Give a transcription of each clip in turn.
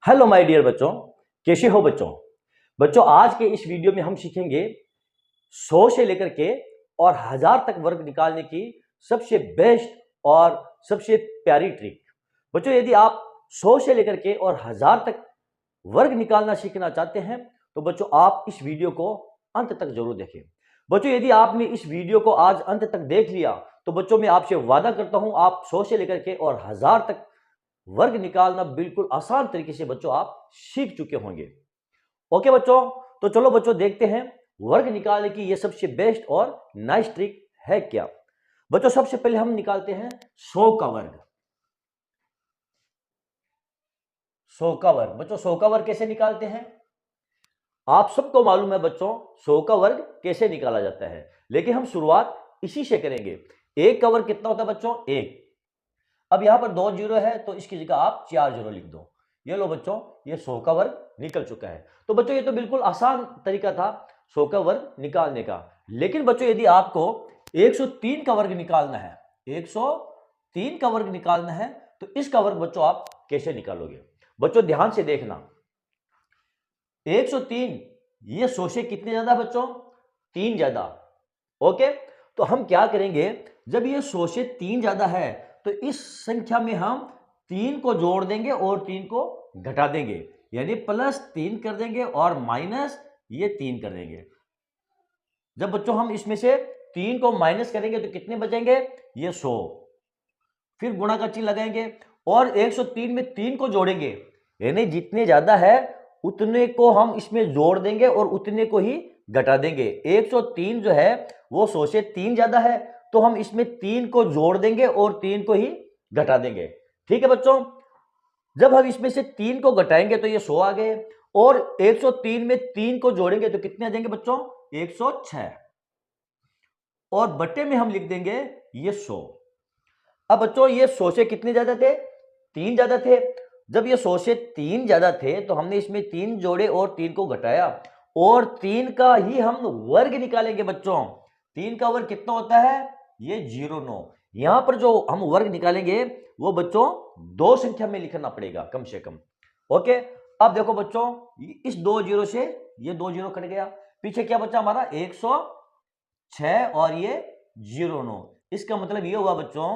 Hello my dear बच्चों, कैसे हो बच्चों आज के इस वीडियो में हम सीखेंगे 100 से लेकर के और 1000 तक वर्ग निकालने की सबसे बेस्ट और सबसे प्यारी ट्रिक। बच्चों यदि आप 100 से लेकर के और 1000 तक वर्ग निकालना सीखना चाहते हैं तो बच्चों आप इस वीडियो को अंत तक जरूर देखें। बच्चों यदि आपने इस वीडियो को आज अंत तक देख लिया तो बच्चों मैं आपसे वादा करता हूं आप 100 से लेकर के और 1000 तक वर्ग निकालना बिल्कुल आसान तरीके से बच्चों आप सीख चुके होंगे। ओके बच्चों, तो चलो बच्चों देखते हैं वर्ग निकालने की ये सबसे बेस्ट और नाइस ट्रिक है क्या। बच्चों सबसे पहले हम निकालते हैं 100 का वर्ग। 100 का वर्ग बच्चों 100 का वर्ग कैसे निकालते हैं आप सबको मालूम है बच्चों। 100 का वर्ग कैसे निकाला जाता है, लेकिन हम शुरुआत इसी से करेंगे। 1 का वर्ग कितना होता है बच्चों 1। अब यहां पर 2 जीरो है तो इसकी जगह आप 4 जीरो लिख दो। ये लो बच्चों, ये 100 का वर्ग निकल चुका है। तो बच्चों ये तो बिल्कुल आसान तरीका था 100 का वर्ग निकालने का। लेकिन बच्चों यदि आपको 103 का वर्ग निकालना है, 103 का वर्ग निकालना है तो इसका वर्ग बच्चों आप कैसे निकालोगे। बच्चों ध्यान से देखना, 103 ये 100 से कितने ज्यादा बच्चों 3 ज्यादा। ओके, तो हम क्या करेंगे, जब ये 100 से 3 ज्यादा है तो इस संख्या में हम 3 को जोड़ देंगे और 3 को घटा देंगे, यानी +3 कर देंगे और माइनस ये 3 कर देंगे। जब बच्चों हम इसमें से 3 को माइनस करेंगे तो कितने बचेंगे, ये 100। फिर गुणा का चिन्ह लगाएंगे और 103 में 3 को जोड़ेंगे, यानी जितने ज्यादा है उतने को हम इसमें जोड़ देंगे और उतने को ही घटा देंगे। 103 जो है वो 100 से 3 ज्यादा है तो हम इसमें 3 को जोड़ देंगे और 3 को ही घटा देंगे। ठीक है बच्चों, जब हम इसमें से 3 को घटाएंगे तो ये 100 आ गए और 103 में 3 को जोड़ेंगे तो कितने आ जाएंगे बच्चों 106 और बटे में हम लिख देंगे ये 100। अब बच्चों ये 100 से कितने ज्यादा थे 3 ज्यादा थे। जब ये 100 से 3 ज्यादा थे तो हमने इसमें 3 जोड़े और 3 को घटाया और 3 का ही हम वर्ग निकालेंगे बच्चों। 3 का वर्ग कितना होता है, ये 09। यहां पर जो हम वर्ग निकालेंगे वो बच्चों 2 संख्या में लिखना पड़ेगा कम से कम। ओके, अब देखो बच्चों इस 2 जीरो से ये 2 जीरो कट गया, पीछे क्या बचा हमारा 106 और ये 09। इसका मतलब ये हुआ बच्चों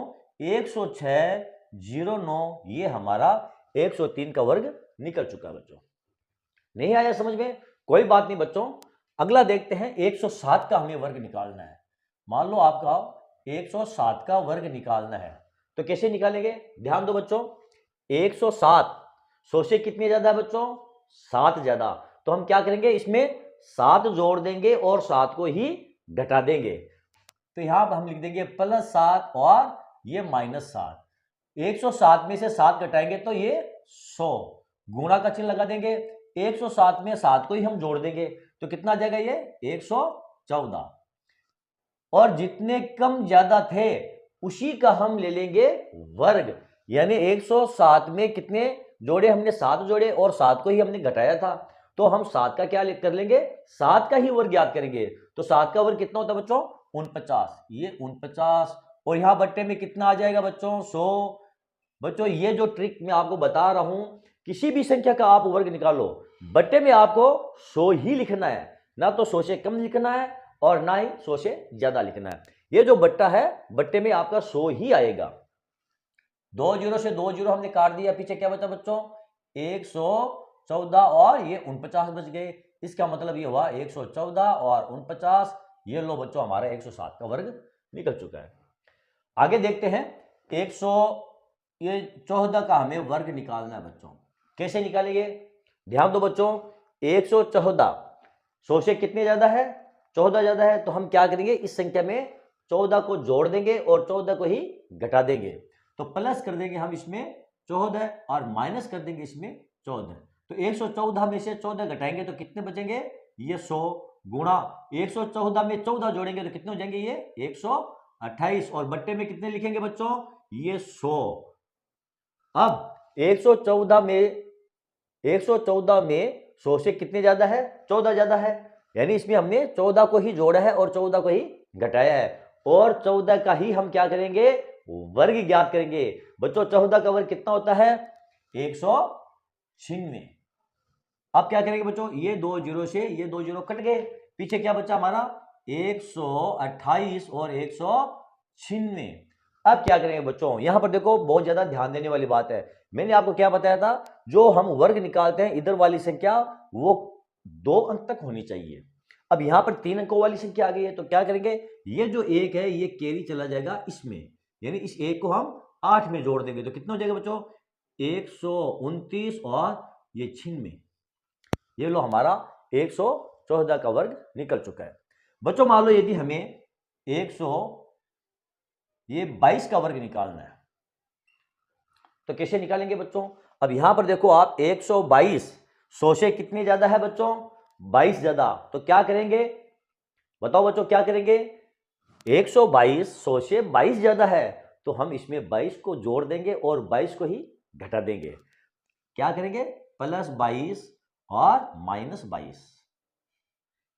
106 09, ये हमारा 103 का वर्ग निकल चुका है। बच्चों नहीं आया समझ में, कोई बात नहीं बच्चों। अगला देखते हैं 107 का हमें वर्ग निकालना है। मान लो आपका 107 का वर्ग निकालना है तो कैसे निकालेंगे, ध्यान दो बच्चों। 107 100 से कितने ज्यादा है बच्चों 7 ज्यादा, तो हम क्या करेंगे इसमें 7 जोड़ देंगे और 7 को ही घटा देंगे। तो यहां पर हम लिख देंगे +7 और ये -7। 107 में से 7 घटाएंगे तो ये 100, गुणा का चिन्ह लगा देंगे। 107 में 7 को ही हम जोड़ देंगे तो कितना आ जाएगा ये 114। और जितने कम ज्यादा थे उसी का हम ले लेंगे वर्ग, यानी 107 में कितने जोड़े हमने 7 जोड़े और 7 को ही हमने घटाया था तो हम 7 का क्या कर लेंगे 7 का ही वर्ग याद करेंगे। तो 7 का वर्ग कितना होता है बच्चों 49, ये 49 और यहां बट्टे में कितना आ जाएगा बच्चों 100। बच्चों ये जो ट्रिक मैं आपको बता रहा हूं, किसी भी संख्या का आप वर्ग निकालो बट्टे में आपको 100 ही लिखना है, ना तो 100 से कम लिखना है और ना ही 100 से ज्यादा लिखना है। ये जो बट्टा है बट्टे में आपका 100 ही आएगा। 2 जीरो से 2 जीरो हमने काट दिया, पीछे क्या बचा बच्चों 114 और ये 49 बच गए। इसका मतलब ये हुआ 114 और 49, ये लो बच्चों हमारा 107 का वर्ग निकल चुका है। आगे देखते हैं 114 का हमें वर्ग निकालना है बच्चों, कैसे निकालेंगे, ध्यान दो बच्चों। 114 100 से कितने ज्यादा है 14 ज्यादा है, तो हम क्या करेंगे इस संख्या में 14 को जोड़ देंगे और 14 को ही घटा देंगे। तो प्लस कर देंगे हम इसमें 14 और माइनस कर देंगे इसमें 14। तो 114 में से 14 घटाएंगे तो कितने बचेंगे ये 100, गुणा 114 में 14 जोड़ेंगे तो कितने हो जाएंगे ये 128 और बट्टे में कितने लिखेंगे बच्चों ये 100। अब 114 में 100 से कितने ज्यादा है 14 ज्यादा है, यानी इसमें हमने 14 को ही जोड़ा है और 14 को ही घटाया है और 14 का ही हम क्या करेंगे वर्ग ज्ञात करेंगे। बच्चों 14 का वर्ग कितना होता है 104। 96। अब क्या करेंगे बच्चों, ये 2 जीरो से ये 2 जीरो कट गए, पीछे क्या बचा हमारा 128 और 196। अब क्या करेंगे बच्चों, यहां पर देखो बहुत ज्यादा ध्यान देने वाली बात है। मैंने आपको क्या बताया था, जो हम वर्ग निकालते हैं इधर वाली संख्या वो 2 अंक तक होनी चाहिए। अब यहां पर 3 अंकों वाली संख्या आ गई है, तो क्या करेंगे, ये जो 1 है ये कैरी चला जाएगा इसमें, यानी इस 1 को हम 8 में जोड़ देंगे तो कितना हो जाएगा बच्चों 129 और ये 96। ये लो हमारा 114 का वर्ग निकल चुका है। बच्चों मान लो यदि हमें 122 का वर्ग निकालना है तो कैसे निकालेंगे बच्चों। अब यहां पर देखो आप 122 100 से कितनी ज्यादा है बच्चों 22 ज्यादा, तो क्या करेंगे बताओ बच्चों क्या करेंगे, 122 100 से 22 ज्यादा है तो हम इसमें 22 को जोड़ देंगे और 22 को ही घटा देंगे। क्या करेंगे +22 और -22।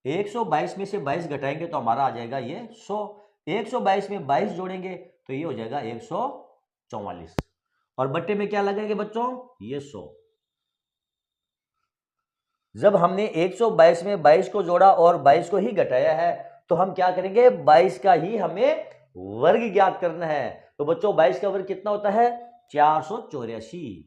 122 में से 22 घटाएंगे तो हमारा आ जाएगा ये 100। 122 में 22 जोड़ेंगे तो ये हो जाएगा 144 और बट्टे में क्या लगेंगे बच्चों ये 100। जब हमने 122 में 22 को जोड़ा और 22 को ही घटाया है तो हम क्या करेंगे 22 का ही हमें वर्ग ज्ञात करना है। तो बच्चों 22 का वर्ग कितना होता है 484।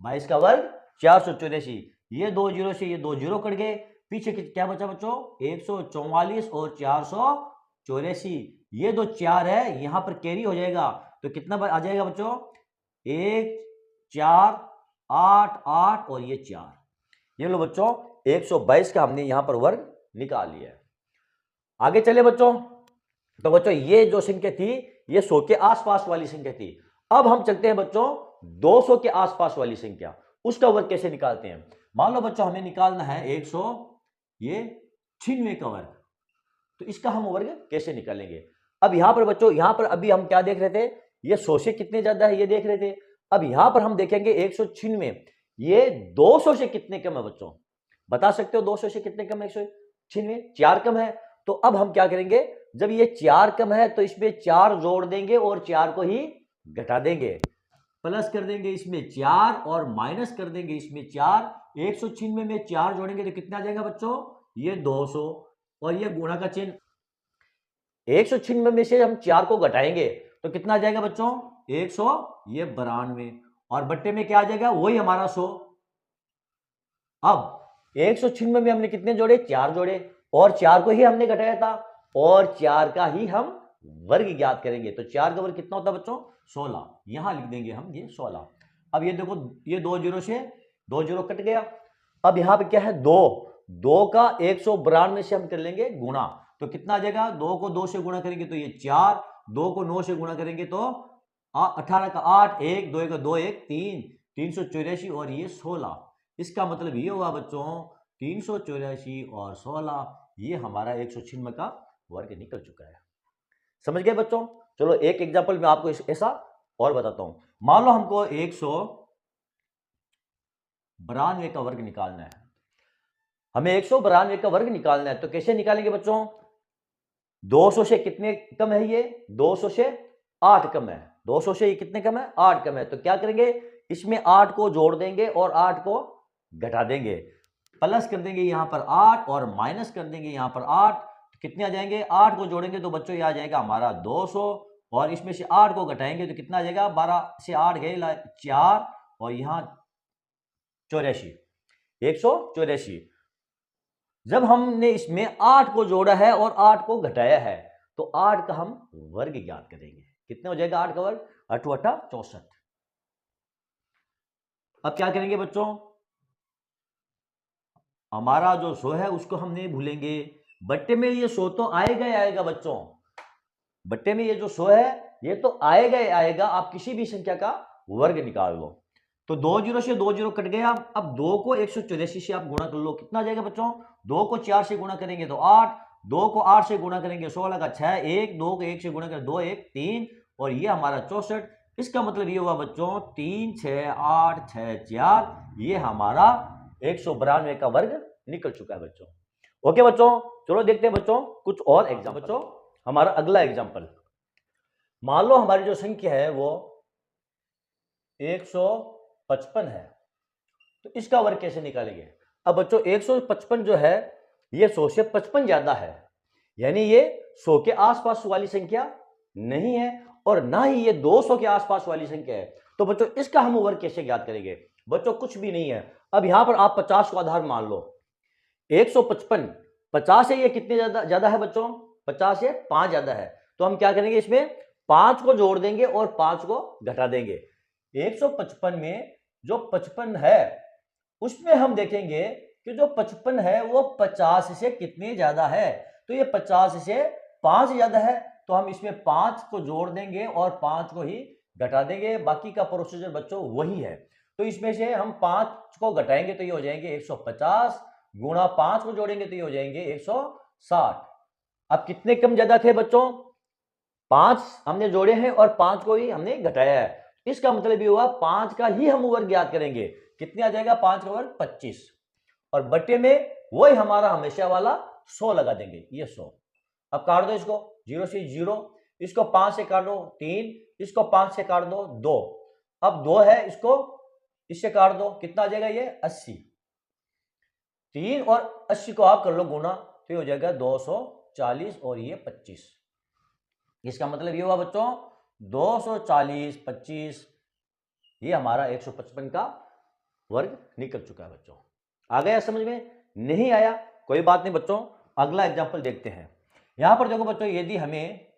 22 का वर्ग 484। ये 2 जीरो से ये 2 जीरो कट गए, पीछे क्या बचा बच्चों 144 और 484। ये दो 4 है यहां पर कैरी हो जाएगा तो कितना आ जाएगा बच्चों 1 4 8 8 और ये 4। ये लो बच्चों 122 का हमने यहां पर वर्ग निकाल लिया है। आगे चले बच्चों, तो बच्चों ये जो संख्या थी ये 100 के आसपास वाली संख्या थी। अब हम चलते हैं बच्चों 200 के आसपास वाली संख्या, उसका वर्ग कैसे निकालते हैं। मान लो बच्चों हमें निकालना है 196 का वर्ग, तो इसका हम वर्ग कैसे निकालेंगे। अब यहां पर बच्चों यहां पर अभी हम क्या देख रहे थे, ये 100 से कितने ज्यादा है ये देख रहे थे। अब यहां पर हम देखेंगे 196 ये 200 से कितने कम है बच्चों, बता सकते हो 200 से कितने कम है 196 4 कम है। तो अब हम क्या करेंगे, जब ये 4 कम है तो इसमें 4 जोड़ देंगे और 4 को ही घटा देंगे, प्लस कर देंगे इसमें 4 और माइनस कर देंगे इसमें 4। 196 में 4 जोड़ेंगे तो कितना आ जाएगा बच्चों ये 200 और ये गुणा का चिन्ह। 196 में से हम 4 को घटाएंगे तो कितना आ जाएगा बच्चों 100 ये 92 और बट्टे में क्या आ जाएगा वही हमारा 100। अब 196 में हमने कितने जोड़े 4 जोड़े और 4 को ही हमने घटाया था और 4 का ही हम वर्ग ज्ञात करेंगे। तो 4 का वर्ग कितना होता है बच्चों 16, यहां लिख देंगे हम ये 16। अब ये देखो ये 2 जीरो से 2 जीरो कट गया। अब यहां पे क्या है 2 का 192 से हम कर लेंगे गुणा, तो कितना आ जाएगा 2 को 2 से गुणा करेंगे तो ये 4, 2 को 9 से गुणा करेंगे तो 18 का 8, 1 2 का 2 1 3 384 और ये 16। इसका मतलब ये हुआ बच्चों 384 और 16 ये हमारा 196 का वर्ग निकल चुका है। समझ गए बच्चों। चलो एक एग्जांपल में आपको ऐसा और बताता हूं। मान लो हमको 192 का वर्ग निकालना है, हमें 192 का वर्ग निकालना है तो कैसे निकालेंगे बच्चों 200 से कितने कम है ये 200 से 8 कम है, 200 से ये कितने कम है 8 कम है। तो क्या करेंगे इसमें 8 को जोड़ देंगे और 8 को घटा देंगे, प्लस कर देंगे यहां पर 8 और माइनस कर देंगे यहां पर 8। कितने आ जाएंगे 8 को जोड़ेंगे तो बच्चों ये आ जाएगा हमारा 200 और इसमें से 8 को घटाएंगे तो कितना आ जाएगा 12 से 8 गए 4 और यहां 84 184। जब हमने इसमें 8 को जोड़ा है और 8 को घटाया है तो 8 का हम वर्ग ज्ञात करेंगे। कितने हो जाएगा 8 का वर्ग 8 8 64। अब क्या करेंगे बच्चों हमारा जो 100 है उसको हम नहीं भूलेंगे, बट्टे में ये 100 तो आएगा ही आएगा बच्चों, बट्टे में ये जो 100 है ये तो आएगा ही आएगा। आप किसी भी संख्या का वर्ग निकाल लो तो 2 जीरो से 2 जीरो कट गया। अब 2 को 184 से आप गुणा कर लो, कितना आ जाएगा बच्चों 2 को 4 से गुणा करेंगे तो 8, 2 को 8 से गुणा करेंगे 16 का 6, 1 2 को 1 से गुणा करें 2 1 3 और ये हमारा 64। इसका मतलब ये हुआ बच्चों 3 6 8 6 4 ये हमारा 192 का वर्ग निकल चुका है बच्चों। ओके बच्चों, चलो देखते हैं बच्चों कुछ और एग्जाम्पल। बच्चों हमारा अगला एग्जाम्पल, मान लो हमारी जो संख्या है वो 155 है तो इसका वर्ग कैसे निकालेंगे? अब बच्चों 155 जो है ये 100 से 55 ज्यादा है, यानी ये 100 के आसपास वाली संख्या नहीं है और ना ही ये 200 के आसपास वाली संख्या है। तो बच्चों इसका हम वर्ग कैसे ज्ञात करेंगे? बच्चों कुछ भी नहीं है। अब यहां पर आप 50 को आधार मान लो, 155 50 से ये कितने ज्यादा है बच्चों? 50 से 5 ज्यादा है। तो हम क्या करेंगे, इसमें 5 को जोड़ देंगे और 5 को घटा देंगे। 155 में जो 55 है उसमें हम देखेंगे कि जो 55 है वो 50 से कितने ज्यादा है। तो ये 50 से 5 ज्यादा है, तो हम इसमें 5 को जोड़ देंगे और 5 को ही घटा देंगे। बाकी का प्रोसीजर बच्चों वही है। तो इसमें से हम 5 को घटाएंगे तो ये हो जाएंगे 150, गुणा 5 को जोड़ेंगे तो ये हो जाएंगे 160। अब कितने कम ज्यादा थे बच्चों? 5 हमने जोड़े हैं और 5 को ही हमने घटाया है। इसका मतलब ये हुआ 5 का ही हम वर्ग ज्ञात करेंगे। कितने आ जाएगा 5 का वर्ग? 25, और बट्टे में वही हमारा हमेशा वाला 100 लगा देंगे, ये 100। अब काट दो इसको, 0 से 0, इसको 5 से काट दो 3, इसको 5 से काट दो 2, अब 2 है, इसको इससे काट दो, कितना आ जाएगा ये 80। 3 और 80 को आप कर लो गुना, तो ये हो जाएगा 240 और ये 25। इसका मतलब ये हुआ बच्चों 240 25, ये हमारा 155 का वर्ग निकल चुका है बच्चों। आ गया समझ में? नहीं आया कोई बात नहीं बच्चों, अगला एग्जांपल देखते हैं। यहां पर देखो बच्चों, यदि हमें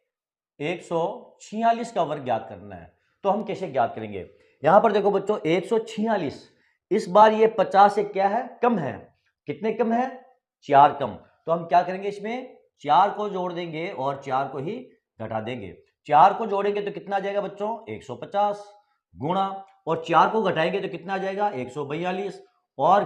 146 का वर्ग ज्ञात करना है तो हम कैसे ज्ञात करेंगे? यहां पर देखो बच्चों 146, इस बार ये 50 से क्या है? कम है। कितने कम है? 4 कम। तो हम क्या करेंगे, इसमें 4 को जोड़ देंगे और 4 को ही घटा देंगे। 4 को जोड़ेंगे तो कितना आ जाएगा बच्चों? 150, गुणा, और 4 को घटाएंगे तो कितना आ जाएगा? 142। और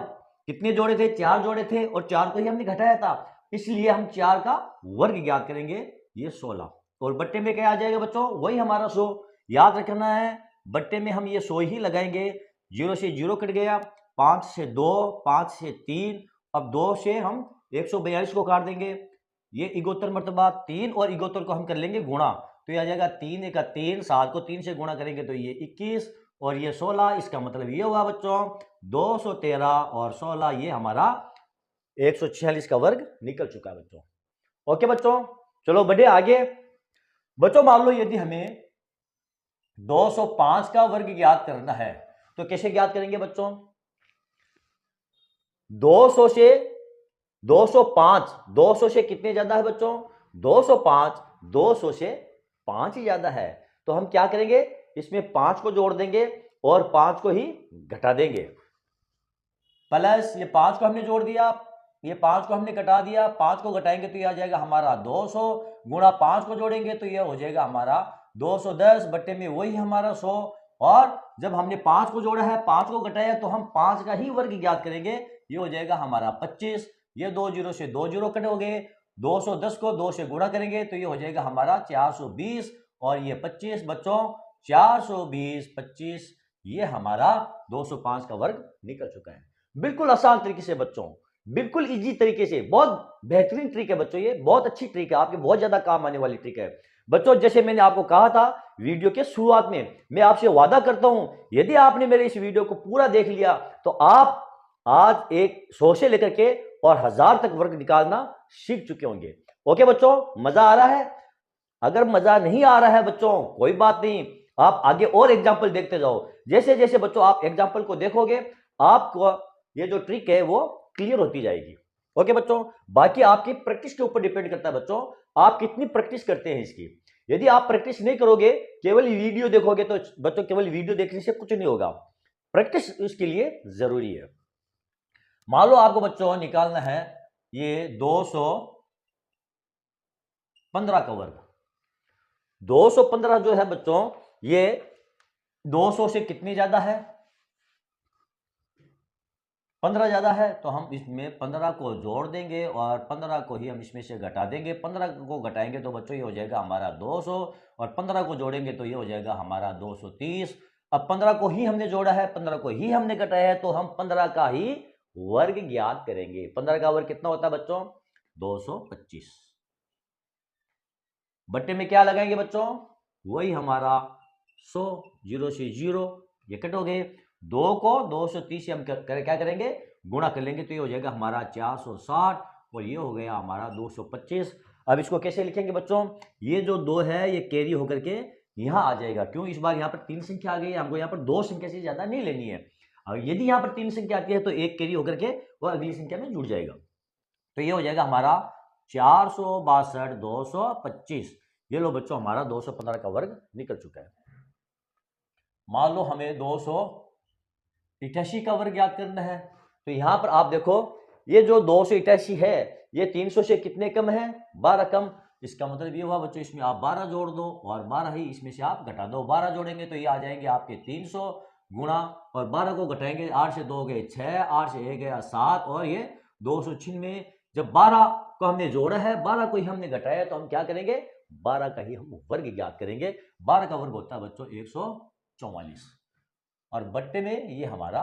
कितने जोड़े थे? 4 जोड़े थे और 4 को ही हमने घटाया था, इसलिए हम 4 का वर्ग ज्ञात करेंगे, ये 16। और बट्टे में क्या आ जाएगा बच्चों? वही हमारा 100। याद रखना है, बट्टे में हम ये 100 ही लगाएंगे। 0 से 0 कट गया, 5 से 2, 5 से 3, अब 2 से हम 142 को काट देंगे। ये इगोत्तर मर्तबा 3 और इगोत्तर को हम कर लेंगे गुणा, तो ये आ जाएगा 3 एक 3, 7 को 3 से गुणा करेंगे तो ये 21 और ये 16। इसका मतलब ये हुआ बच्चों 213 और 16, ये हमारा 146 का वर्ग निकल चुका है बच्चों। ओके बच्चों, चलो बढ़े आगे। बच्चों मान लो यदि हमें 205 का वर्ग ज्ञात करना है तो कैसे ज्ञात करेंगे बच्चों? 200 से 205, 200 से कितने ज्यादा है बच्चों? 205 200 से 5 ही ज्यादा है। तो हम क्या करेंगे, इसमें 5 को जोड़ देंगे और 5 को ही घटा देंगे। प्लस ये 5 को हमने जोड़ दिया, ये 5 को हमने घटा दिया, 5 को घटाएंगे तो ये आ जाएगा हमारा 200, गुणा 5 को जोड़ेंगे तो ये हो जाएगा हमारा 210, बट्टे में वही हमारा 100। और जब हमने 5 को जोड़ा है, 5 को घटाया, तो हम 5 का ही वर्ग ज्ञात करेंगे, ये हो जाएगा हमारा 25। ये 2 0 से 2 0 कट हो गए, 210 को 2 से गुणा करेंगे तो ये हो जाएगा हमारा 420 और ये 25 बच्चों, 420 25, ये हमारा 205 का वर्ग निकल चुका है। बिल्कुल आसान तरीके से बच्चों, बिल्कुल इजी तरीके से, बहुत बेहतरीन ट्रिक है बच्चों, ये बहुत अच्छी ट्रिक है, आपके बहुत ज्यादा काम आने वाली ट्रिक है बच्चों। जैसे मैंने आपको कहा था वीडियो के शुरुआत में, मैं आपसे वादा करता हूं यदि आपने मेरे इस वीडियो को पूरा देख लिया तो आप आज एक 100 से लेकर के और 1000 तक वर्ग निकालना सीख चुके होंगे। ओके बच्चों, मजा आ रहा है? अगर मजा नहीं आ रहा है बच्चों कोई बात नहीं, आप आगे और एग्जाम्पल देखते जाओ। जैसे जैसे बच्चों आप एग्जाम्पल को देखोगे, आपको ये जो ट्रिक है वो क्लियर होती जाएगी। ओके बच्चों, बाकी आपकी प्रैक्टिस के ऊपर डिपेंड करता है बच्चों, आप कितनी प्रैक्टिस करते हैं इसकी। यदि आप प्रैक्टिस नहीं करोगे, केवल वीडियो देखोगे, तो बच्चों केवल वीडियो देखने से कुछ नहीं होगा, प्रैक्टिस इसके लिए जरूरी है। मान लो आपको बच्चों निकालना है ये 215 का वर्ग। 215 जो है बच्चों, ये 200 से कितनी ज्यादा है? 15 ज्यादा है, तो हम इसमें 15 को जोड़ देंगे और 15 को ही हम इसमें से घटा देंगे। 15 को घटाएंगे तो बच्चों ये हो जाएगा हमारा 200 और 15 को जोड़ेंगे तो ये हो जाएगा हमारा 230। अब 15 को ही हमने जोड़ा है, 15 को ही हमने घटाया है, तो हम 15 का ही वर्ग ज्ञात करेंगे। 15 का वर्ग कितना होता है बच्चों? 225। बट्टे में क्या लगाएंगे बच्चों? वही हमारा 100, 0 से 0 ये कट हो गए, 2 को 230 से हम क्या करेंगे, गुणा कर लेंगे, तो ये हो जाएगा हमारा 460 और ये हो गया हमारा 225। अब इसको कैसे लिखेंगे बच्चों, ये जो 2 है ये कैरी होकर के यहाँ आ जाएगा। क्यों, इस बार यहाँ पर 3 संख्या आ गई है, हमको यहाँ पर 2 संख्या से ज्यादा नहीं लेनी है। और यदि यहाँ पर 3 संख्या आती है तो 1 कैरी होकर के वह अगली संख्या में जुड़ जाएगा। तो ये हो जाएगा हमारा 462 225। ये लो बच्चों हमारा 215 का वर्ग निकल चुका है। मान लो हमें 288 का वर्ग याद करना है, तो यहां पर आप देखो ये जो 288 है ये 300 से कितने कम है, 12 कम। इसका मतलब ये हुआ बच्चों इसमें आप 12 जोड़ दो और 12 ही इसमें से आप घटा दो। 12 जोड़ेंगे तो ये आ जाएंगे आपके 300 गुणा, और 12 को घटाएंगे 8 से 2 गए 6, 8 से 1 गया 7 और ये 296। जब 12 को हमने जोड़ा है, 12 को ही हमने घटाया, तो हम क्या करेंगे, 12 का ही हम वर्ग ज्ञात करेंगे। 12 का वर्ग होता है बच्चों 144 और बट्टे में ये हमारा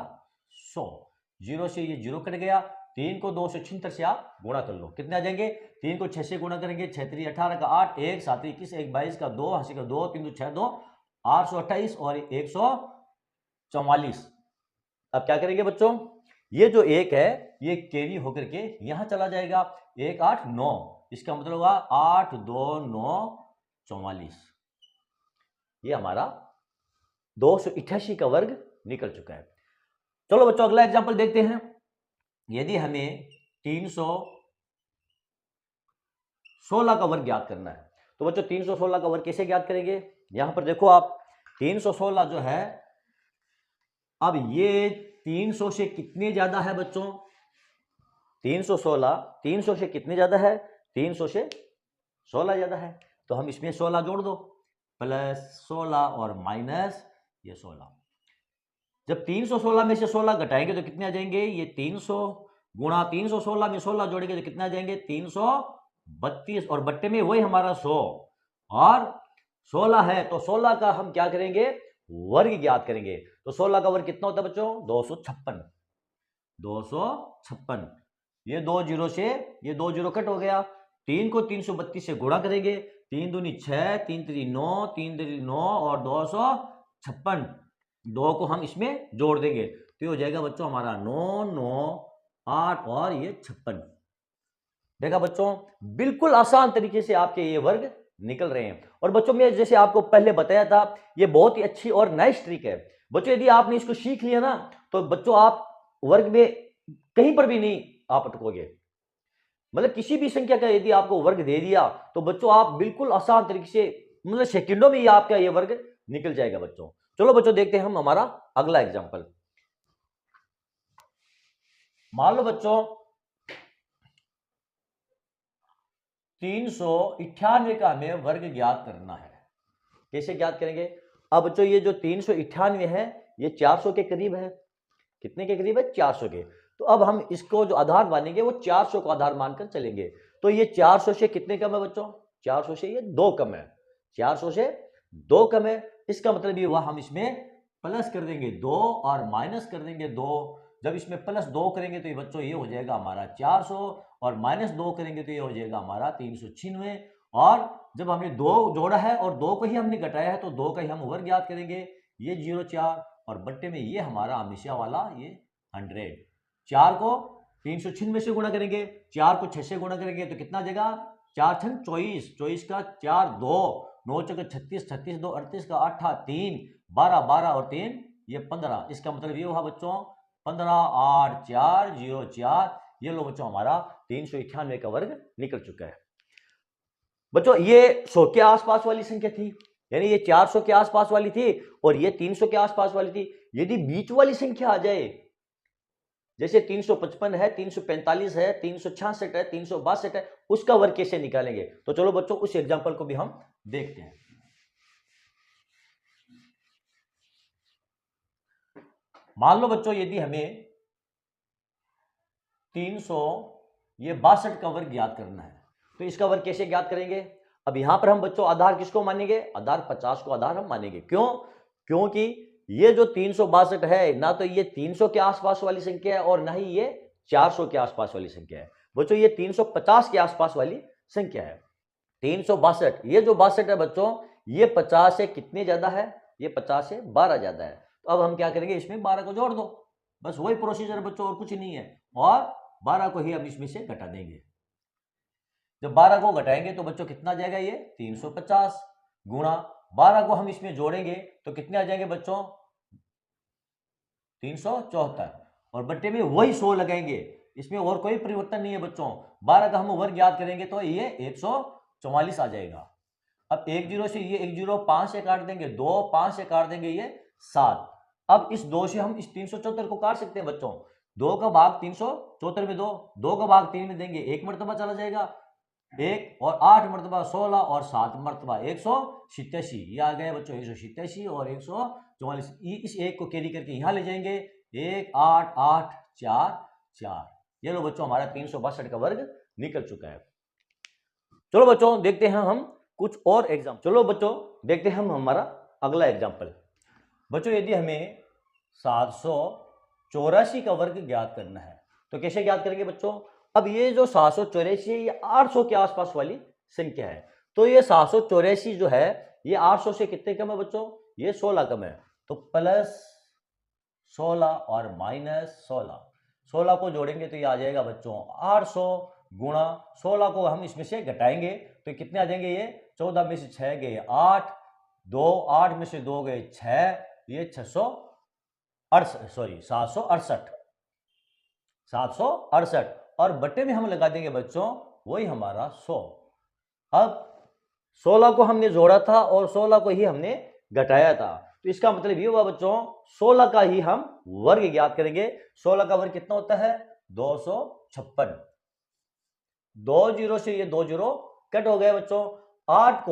100। 0 से ये 0 कट गया। 3 को 276 से आप गुणा कर लो, कितने आ जाएंगे, 3 को 6 से गुणा करेंगे, 6 3 18 का 8, 1 7 21, 1 22 का 2, 80 का 2, 3 2 6 2, 828 और 144। अब क्या करेंगे बच्चों, ये जो 1 है ये कैरी होकर के यहां चला जाएगा, 1 8 9, इसका मतलब हुआ 8 2 9 44। ये हमारा 288 का वर्ग निकल चुका है। चलो बच्चों अगला एग्जांपल देखते हैं। यदि हमें 316 का वर्ग ज्ञात करना है, तो बच्चों 316 का वर्ग कैसे ज्ञात करेंगे, यहां पर देखो आप 316 जो है, अब ये 300 से कितने ज्यादा है बच्चों, 316 300 से कितने ज्यादा है, 300 से 16 ज्यादा है। तो हम इसमें 16 जोड़ दो, प्लस 16 और माइनस ये 16। जब 316 में से 16 घटाएंगे तो कितने आ जाएंगे, ये 300 गुणा 316 में 16 जोड़ेंगे तो कितने आ जाएंगे, 332 और बट्टे में वही हमारा 100 और 16 है, तो 16 का हम क्या करेंगे, वर्ग ज्ञात करेंगे। तो 16 का वर्ग कितना होता है बच्चों, 256। 256, ये 2 0 से ये 2 0 कट हो गया। 3 को 332 से गुणा करेंगे, 3 दूनी 6, 3 3 9, 3 3 9 और 256। 2 को हम इसमें जोड़ देंगे तो ये हो जाएगा बच्चों हमारा 9 9 8 और ये 56। देखा बच्चों, बिल्कुल आसान तरीके से आपके ये वर्ग निकल रहे हैं। और बच्चों मैं जैसे आपको पहले बताया था, ये बहुत ही अच्छी और नाइस ट्रिक है बच्चों। यदि आपने इसको सीख लिया ना, तो बच्चों आप वर्ग में कहीं पर भी नहीं आप अटकोगे। मतलब किसी भी संख्या का यदि आपको वर्ग दे दिया तो बच्चों आप बिल्कुल आसान तरीके से, मतलब सेकंडों में ही आपका ये वर्ग निकल जाएगा बच्चों। चलो बच्चों देखते हैं हम हमारा अगला एग्जांपल। मान लो बच्चों 398 का हमें वर्ग ज्ञात करना है। कैसे ज्ञात करेंगे, अब बच्चों ये जो 398 है ये 400 के करीब है। कितने के करीब है, 400 के। तो अब हम इसको जो आधार मानेंगे वो 400 को आधार मानकर चलेंगे। तो ये 400 से कितने कम है बच्चों, 400 से ये 2 कम है। 400 से 2 कम है, इसका मतलब ये हुआ हम इसमें प्लस कर देंगे 2 और माइनस कर देंगे 2। जब इसमें प्लस 2 करेंगे तो ये बच्चों ये हो जाएगा हमारा 400 और माइनस 2 करेंगे तो ये हो जाएगा हमारा 396। और जब हमने 2 जोड़ा है और 2 को ही हमने घटाया है तो 2 का ही हम वर्ग याद करेंगे, ये 04 और बट्टे में ये हमारा हमेशा वाला ये 100। 4 को 396 से गुणा करेंगे, 4 को 6 से गुणा करेंगे तो कितना आ जाएगा, 4 छन 24, 24 का 4 2, 9 चौके 36, 36 2 38 का 8 3, 12 12 और 3 ये 15। इसका मतलब ये हुआ बच्चों 15 8 4 0 4। ये लो बच्चों हमारा 398 का वर्ग निकल चुका है। बच्चों ये 100 के आसपास वाली संख्या थी, यानी ये 400 के आसपास वाली थी और ये 300 के आसपास वाली थी। यदि बीच वाली संख्या आ जाए, जैसे 355 है, 345 है, 366 है, 362 है, उसका वर्ग कैसे निकालेंगे, तो चलो बच्चों उस एग्जांपल को भी हम देखते हैं। मान लो बच्चों यदि हमें 362 का वर्ग ज्ञात करना है, तो इसका वर्ग कैसे ज्ञात करेंगे। अब यहां पर हम बच्चों आधार किसको मानेंगे, आधार 50 को आधार हम मानेंगे। क्यों, क्योंकि ये जो 362 है ना तो ये 300 के आसपास वाली संख्या है और ना ही ये 400 के आसपास वाली संख्या है। बच्चों ये 350 के आसपास वाली संख्या है। 362, ये जो 62 है बच्चों ये 50 से कितने ज्यादा है, ये 50 से 12 ज्यादा है। तो अब हम क्या करेंगे, इसमें 12 को जोड़ दो, बस वही प्रोसीजर बच्चों, और कुछ नहीं है। और 12 को ही हम इसमें से घटा देंगे। जब 12 को घटाएंगे तो बच्चों कितना आ जाएगा, ये 350 गुणा 12 को हम इसमें जोड़ेंगे तो कितने आ जाएंगे बच्चों, 374, और बट्टे में वही 100 लगाएंगे, इसमें और कोई परिवर्तन नहीं है बच्चों। 12 का हम वर्ग याद करेंगे तो ये 144 आ जाएगा। अब 1 जीरो से ये 1 जीरो 5 से काट देंगे, 2 5 से काट देंगे, ये 7। अब इस 2 से हम इस 374 को काट सकते हैं बच्चों। 2 का भाग 374 में 2 का भाग 3 में देंगे, 1 मरतबा चला जाएगा, 1 और 8 मरतबा 16 और 7 मरतबा 187, ये आ गया बच्चों 187 और 144। इस 1 को कैरी करके यहाँ ले जाएंगे, 1 8 8 4 4। ये लो बच्चों हमारा 362 का वर्ग निकल चुका है। चलो बच्चों देखते हैं हम कुछ और एग्जाम। चलो बच्चों देखते हैं हम हमारा अगला एग्जाम्पल। बच्चों यदि हमें 784 का वर्ग ज्ञात करना है तो कैसे ज्ञात करेंगे बच्चों। अब ये जो 784 है ये 800 के आसपास वाली संख्या है, तो ये 784 जो है ये 800 से कितने कम है बच्चों, ये 16 कम है। तो प्लस 16 और माइनस 16, 16 को जोड़ेंगे तो ये आ जाएगा बच्चों 800 गुणा 16 को हम इसमें से घटाएंगे तो कितने आ जाएंगे, ये 14 में से 6 गए 8, 2 8 में से 2 गए 6, ये 768 और बट्टे में हम लगा देंगे बच्चों वही हमारा 100। अब 16 को हमने जोड़ा था और 16 को ही हमने घटाया था, तो इसका मतलब ये हुआ बच्चों 16 का ही हम वर्ग ज्ञात करेंगे। 16 का वर्ग कितना होता है, 256। 2 जीरो से ये 2 जीरो कट हो गए बच्चों। 8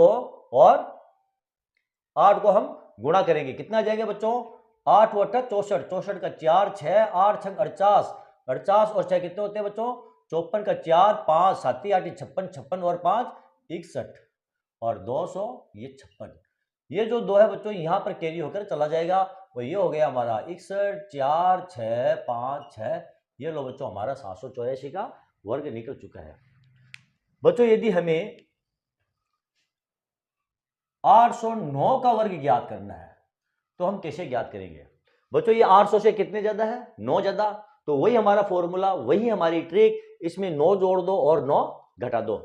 को हम गुणा करेंगे, कितना आ जाएगा बच्चों, 8 व 8 64, 64 का 4 6 8 6 48, 48 और 6 कितने होते हैं बच्चों, 54 का 4 5 7 8 56, 56 और 5 61 और 200 ये 56। ये जो 2 है बच्चों यहाँ पर कैरी होकर चला जाएगा, वो ये हो गया हमारा 61 4 6 5 6। ये लो बच्चों हमारा 784 का वर्ग निकल चुका है। बच्चों यदि हमें 809 का वर्ग ज्ञात करना है तो हम कैसे ज्ञात करेंगे बच्चों। ये 800 से कितने ज्यादा है, 9 ज्यादा, तो वही हमारा फॉर्मूला, वही हमारी ट्रिक, इसमें 9 जोड़ दो और 9 घटा दो,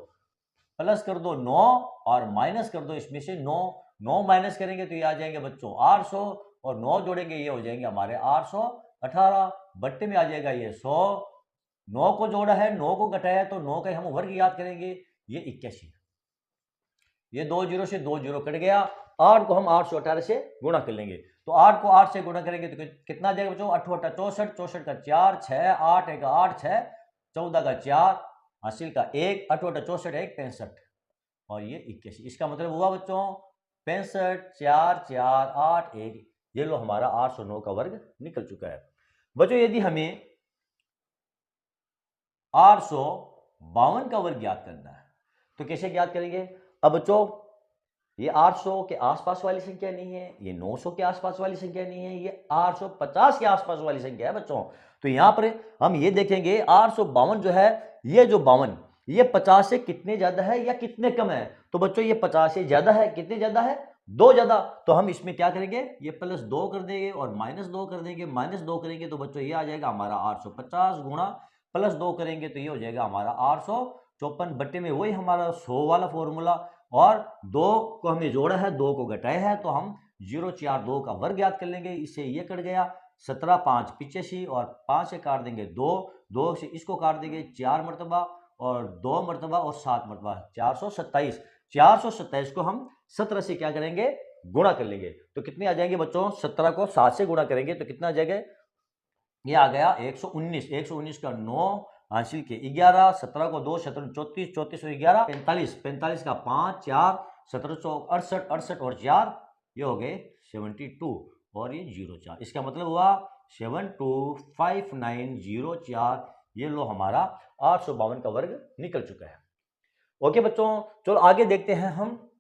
प्लस कर दो 9 और माइनस कर दो इसमें से 9, 9 माइनस करेंगे तो ये आ जाएंगे बच्चों 800 और 9 जोड़ेंगे ये हो जाएंगे हमारे 818, बट्टे में आ जाएगा ये 100। 9 को जोड़ा है, 9 को घटाया तो 9 का हम वर्ग याद करेंगे, ये 81। ये 2 जीरो से 2 जीरो कट गया। 8 को हम 818 से गुणा कर लेंगे, तो 8 को 8 से गुणा करेंगे तो कितना आ जाएगा बच्चों, 8 8 64, 64 का 4 6 8 1 8 6, 14 का 4 हासिल का 1, 8 8 64 1 65 और ये 81। इसका मतलब हुआ बच्चों 65 4 4 8 1। ये लो हमारा 809 का वर्ग निकल चुका है। बच्चों यदि हमें 852 का वर्ग ज्ञात करना है तो कैसे ज्ञात करेंगे। अब बच्चों ये 800 के आसपास वाली संख्या नहीं है, ये 900 के आसपास वाली संख्या नहीं है, ये 850 के आसपास वाली संख्या है बच्चों। तो यहां पर हम ये देखेंगे 852 जो है, ये जो 52 ये 50 से कितने ज्यादा है या कितने कम है। तो बच्चों ये 50 से ज्यादा है, कितने ज्यादा है, 2 ज्यादा। तो हम इसमें क्या करेंगे, ये प्लस 2 कर देंगे और माइनस 2 कर देंगे, माइनस 2 करेंगे तो बच्चों ये आ जाएगा हमारा 850 गुणा प्लस 2 करेंगे तो ये हो जाएगा हमारा 854, बट्टे में वही हमारा 100 वाला फॉर्मूला। और 2 को हमने जोड़ा है, 2 को घटाया है, तो हम 042 का वर्ग याद कर लेंगे। इससे ये कट गया 17 5 85 और 5 से काट देंगे 2, 2 से इसको काट देंगे 4 मरतबा और 2 मरतबा और 7 मरतबा 427। 427 को हम 17 से क्या करेंगे, गुणा कर लेंगे तो कितने आ जाएंगे बच्चों, 17 को 7 से गुणा करेंगे तो कितना आ जाएगा, ये आ गया 119। 119 का 9 हासिल के 11, 17 को 2 17 34, 34 और 11 45, 45 का 5 4 17 68 68 और 4 ये हो गए 72 और ये 04। इसका मतलब हुआ 725904। ये लो हमारा 852 का वर्ग निकल चुका है। ओके बच्चों चलो आगे देखते हैं हम।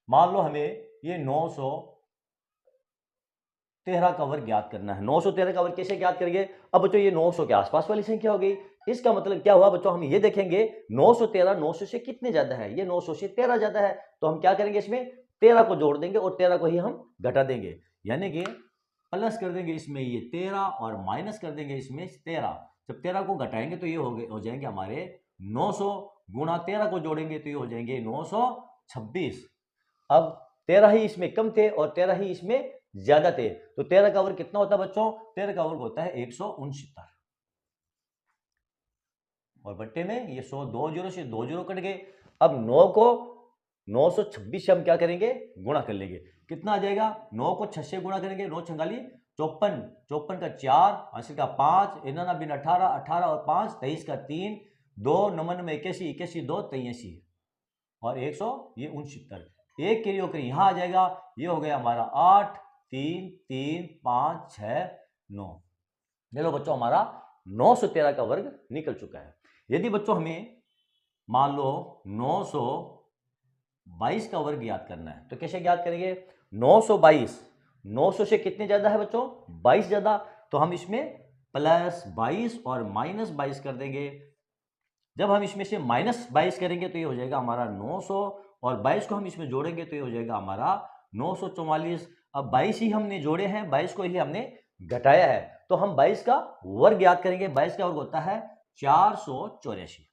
मान लो हमें ये 913 का वर्ग ज्ञात करना है। 913 का वर्ग कैसे ज्ञात करेंगे। अब बच्चों ये 900 के आसपास वाली संख्या हो गई। इसका मतलब क्या हुआ बच्चों, हम ये देखेंगे 913 900 से कितने ज्यादा है, ये 900 से 13 ज्यादा है। तो हम क्या करेंगे, इसमें 13 को जोड़ देंगे और 13 को ही हम घटा देंगे, यानी कि प्लस कर देंगे इसमें ये 13 और माइनस कर देंगे इसमें 13। जब 13 को घटाएंगे तो ये हो जाएंगे हमारे 900, गुणा 13 को जोड़ेंगे तो ये हो जाएंगे 926। अब 13 ही इसमें कम थे और 13 ही इसमें ज्यादा थे, तो 13 का वर्ग कितना होता है बच्चों? 13 का वर्ग होता है 169। और बट्टे में ये 100 2 जीरो से 2 जीरो कट गए। अब 9 को 926 से हम क्या करेंगे? गुणा कर लेंगे। कितना आ जाएगा? 9 को 6 से गुणा करेंगे, 9 छंगाली 54, 54 का 4, 80 का 5, इन्ना बिन 18, 18 और 5 23 का 3, 2 नमन में 81, 81 2 83 और 100 ये 69। एक के लिए यहाँ आ जाएगा, ये हो गया हमारा 8 3 3 5 6 9। चलो बच्चों हमारा 913 का वर्ग निकल चुका है। यदि बच्चों हमें मान लो 922 का वर्ग ज्ञात करना है तो कैसे ज्ञात करेंगे? 922 900 से कितने ज्यादा है बच्चों? 22 ज्यादा, तो हम इसमें प्लस 22 और माइनस 22 कर देंगे। जब हम इसमें से माइनस 22 करेंगे तो ये हो जाएगा हमारा 900 और 22 को हम इसमें जोड़ेंगे तो ये हो जाएगा हमारा 944। अब 22 ही हमने जोड़े हैं, 22 को ही हमने घटाया है, तो हम 22 का वर्ग ज्ञात करेंगे। 22 का वर्ग होता है 484,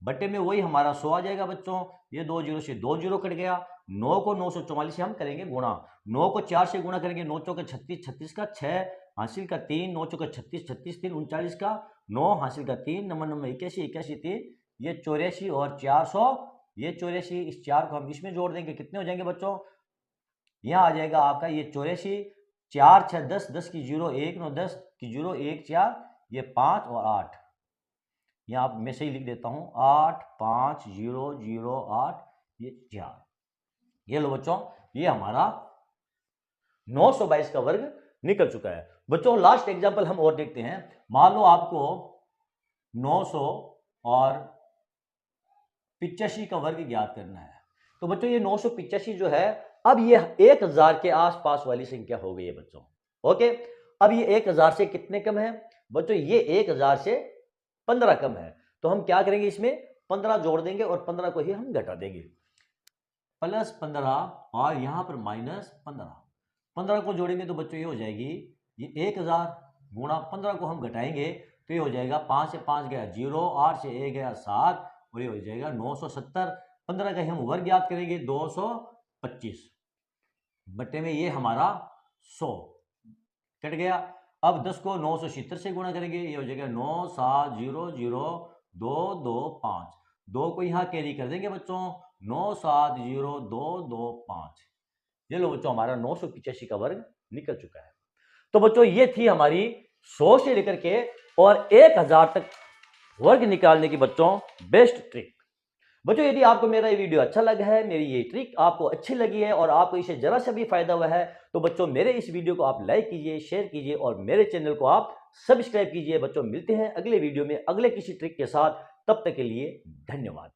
बट्टे में वही हमारा 100 आ जाएगा बच्चों। ये 2 जीरो से 2 जीरो कट गया। 9 को 944 से हम करेंगे गुणा। 9 को 4 से गुणा करेंगे, 9 चौके 36, 36 का 6 हासिल का 3, 9 चौके 36, 36 3 39 का 9 हासिल का 3, नंबर 81, 81 3 ये 84 और 400 ये 84। इस 4 को हम इसमें जोड़ देंगे, कितने हो जाएंगे बच्चों? यहाँ आ जाएगा आपका ये 84, 4 6 10, 10 की 0 1 9 10 की 0 1 4 ये 5 और 8। यहाँ आप मैं सही लिख देता हूँ 8 5 0 0 8 ये 4। ये लो बच्चों, ये हमारा 922 का वर्ग निकल चुका है। बच्चों लास्ट एग्जांपल हम और देखते हैं। मान लो आपको 900 और 85 का वर्ग ज्ञात करना है, तो बच्चों ये 985 जो है, अब ये 1000 के आसपास वाली संख्या हो गई है बच्चों। ओके, अब ये 1000 से कितने कम है बच्चों? ये 1000 से 15 कम है, तो हम क्या करेंगे? इसमें 15 जोड़ देंगे और 15 को ही हम घटा देंगे। प्लस 15 और यहां पर माइनस 15, 15 को जोड़ेंगे तो बच्चों ये हो जाएगी ये 1000 गुणा 15 को हम घटाएंगे तो ये हो जाएगा 5 से 5 गया 0, 8 से 1 गया 7 और ये हो जाएगा 970। 15 का हम वर्ग ज्ञात करेंगे 225, बट्टे में ये हमारा 100 कट गया। अब 10 को 976 से गुणा करेंगे, ये हो जाएगा 9 7 0 0 2 2 5, 2 को यहाँ कैरी कर देंगे बच्चों, 9 7 0 2 2 5। ये लो बच्चों हमारा 985 का वर्ग निकल चुका है। तो बच्चों ये थी हमारी 100 से लेकर के और 1000 तक वर्ग निकालने की बच्चों बेस्ट ट्रिक। बच्चों यदि आपको मेरा ये वीडियो अच्छा लगा है, मेरी ये ट्रिक आपको अच्छी लगी है और आपको इससे जरा सा भी फायदा हुआ है, तो बच्चों मेरे इस वीडियो को आप लाइक कीजिए, शेयर कीजिए और मेरे चैनल को आप सब्सक्राइब कीजिए। बच्चों मिलते हैं अगले वीडियो में अगले किसी ट्रिक के साथ, तब तक के लिए धन्यवाद।